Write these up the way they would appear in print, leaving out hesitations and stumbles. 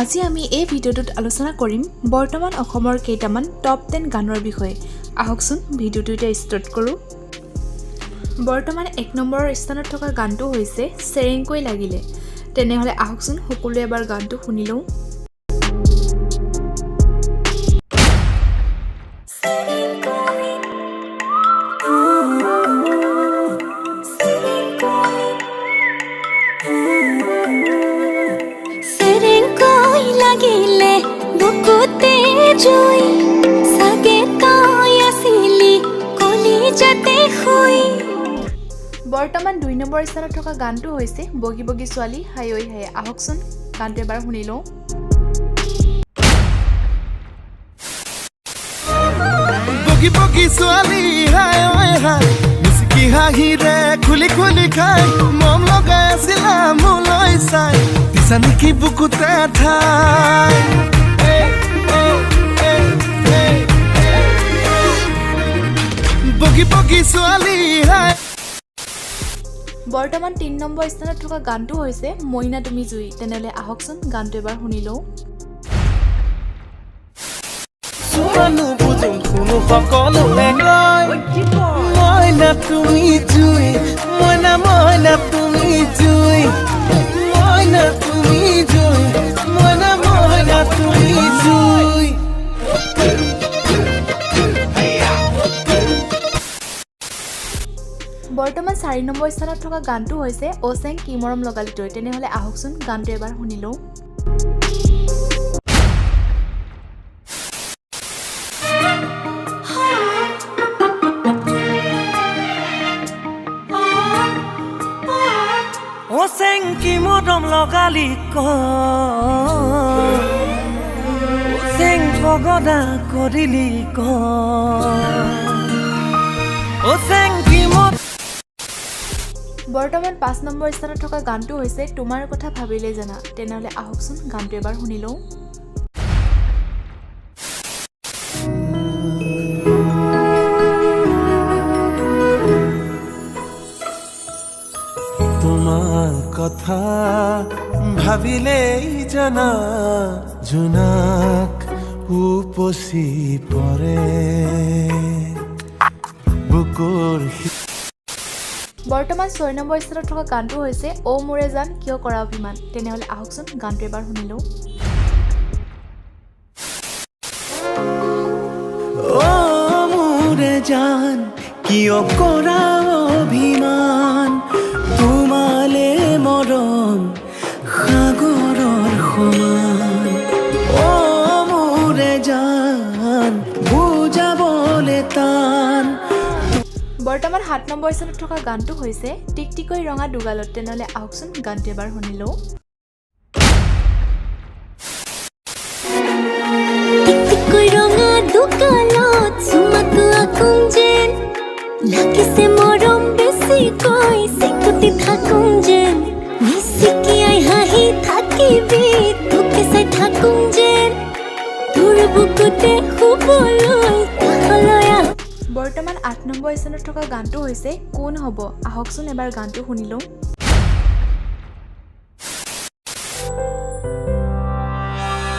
আজি আমি এই ভিডিওটোত আলোচনা কৰিম বৰ্তমান অসমৰ কেইটামান টপ 10 গানৰ বিষয়ে। আহকচোন ভিডিওটো এটা ষ্টাৰ্ট কৰো। বৰ্তমান 1 নম্বৰৰ স্থানত থকা গানটো হৈছে চেৰেংকৈ লাগিলে। তেনেহলে আহকচোন সকলোৱে এবাৰ গানটো শুনি লওঁ। বৰ্তমান 2 নম্বৰ স্থানত থকা গানটো হৈছে বগী বগী ছোৱালী হাই ঐ হাই। আহকচোন গানটো এবাৰ শুনি লওঁ। বগী বগী ছোৱালী হাই ঐ হাই মিছকি হাঁহিৰে খুলি খুলি খাই মম লগাই আছিলা মোলৈ চাই দিছা নেকি বুকুতে ঠাই বগী বগী ছোৱালী হাই। বৰ্তমান 3 নম্বৰ স্থানত থকা গানটো হৈছে মইনা তুমি জুই। তেনেহলে আহকচোন গানটো এবাৰ শুনি লওঁ। সুমানো বুজুম শুনো সকলোৱে কয় মইনা তুমি জুই মইনা মইনা তুমি জুই মইনা তুমি জুই মইনা মইনা তুমি জুই। বৰ্তমান 4 নম্বৰ স্থানত থকা গানটো হৈছে অচেং কি মৰম লগালি তই। তেনেহলে আহকচোন গানটো এবাৰ শুনি লওঁ। অচেং কি মৰম লগালি অচেং পগদা কৰিলি অচেং কি বৰ্তমান 5 নম্বৰ স্থানত থকা গানটো হৈছে তোমাৰ কথা ভাবিলে জানা। তেনেহলে আহকচোন গানটো এবাৰ শুনি লওঁ। তোমাৰ কথা ভাবিলেই জানা জোনাক উপচি পৰে বুকুৰ। বৰ্তমান 6 নম্বৰ স্থানত থকা গানটো হৈছে অ মোৰে জান কিয় কৰা অভিমান। তেনেহলে আহকচোন গানটো এবাৰ শুনি লওঁ। অ মোৰে জান কিয় কৰা অভিমান তোমালে মৰম সাগৰৰ সমান অ মোৰে জান বুজাবলে টান। বৰ্তমান 7 নম্বৰ স্থানত থকা গানটো হৈছে টিকটিকৈ ৰঙা দুগালত। তেনেহলে আহকচোন গানটো এবাৰ শুনি লওঁ। টিকটিকৈ ৰঙা দুগালত চুমাটো আকুম যেন লাগিছে মৰম বেছিকৈ চিকুটি থাকুম যেন মিচিকিয়াই হাঁহি থাকিবি তোকে চাই থাকুম যেন তোৰ বুকুতে শুবলৈ কাষলৈ আহ। বৰ্তমান 8 নম্বৰ স্থানত থকা গানটো হৈছে কোন হ'ব। আহকচোন এবাৰ গানটো শুনি লওঁ।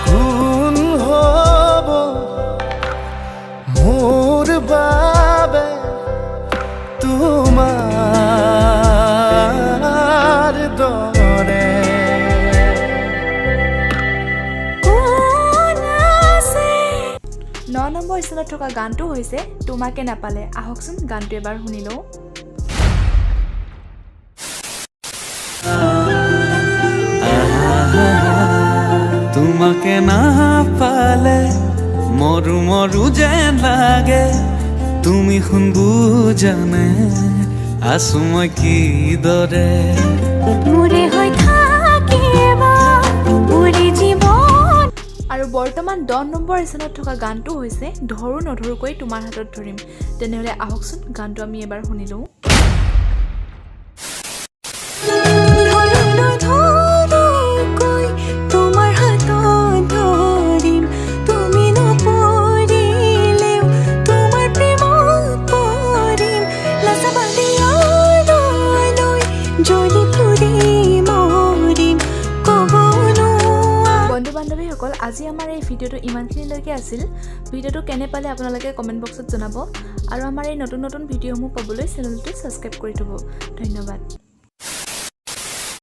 কোন হ'ব মোৰ বাবে তোমাৰ দৰে 9 নম্বৰ স্থানত থকা গানটো হৈছে তোমাকে নাপালে। আহকচোন গানটো এবাৰ শুনি লওঁ। তোমাকে নাপালে মৰু মৰু যেন লাগে তুমি শুন বুজানে আছো মই কিদৰে মোৰে হৈ থাকিবা মোৰে জীৱন। আৰু বৰ্তমান 10 নম্বৰ স্থানত থকা গানটো হৈছে ধৰো নধৰোকৈ তোমাৰ হাতত ধৰিম। তেনেহলে আহকচোন গানটো আমি এবাৰ শুনি লওঁ। তোমাৰ হাতত ধৰিম তুমি নপৰিলেও তোমাৰ প্ৰেমত পৰিম লাচাবাদী জ্বলি ফুৰি মৰিম ক'ব নোৱাৰা। বান্ধৱীসকল আজি আমাৰ এই ভিডিঅ'টো ইমানখিনিলৈকে আছিল ভিডিঅ'টো কেনে পালে আপোনালোকে কমেণ্ট বক্সত জনাব আৰু আমাৰ এই নতুন নতুন ভিডিঅ'সমূহ পাবলৈ চেনেলটো ছাবস্ক্ৰাইব কৰি থ'ব ধন্যবাদ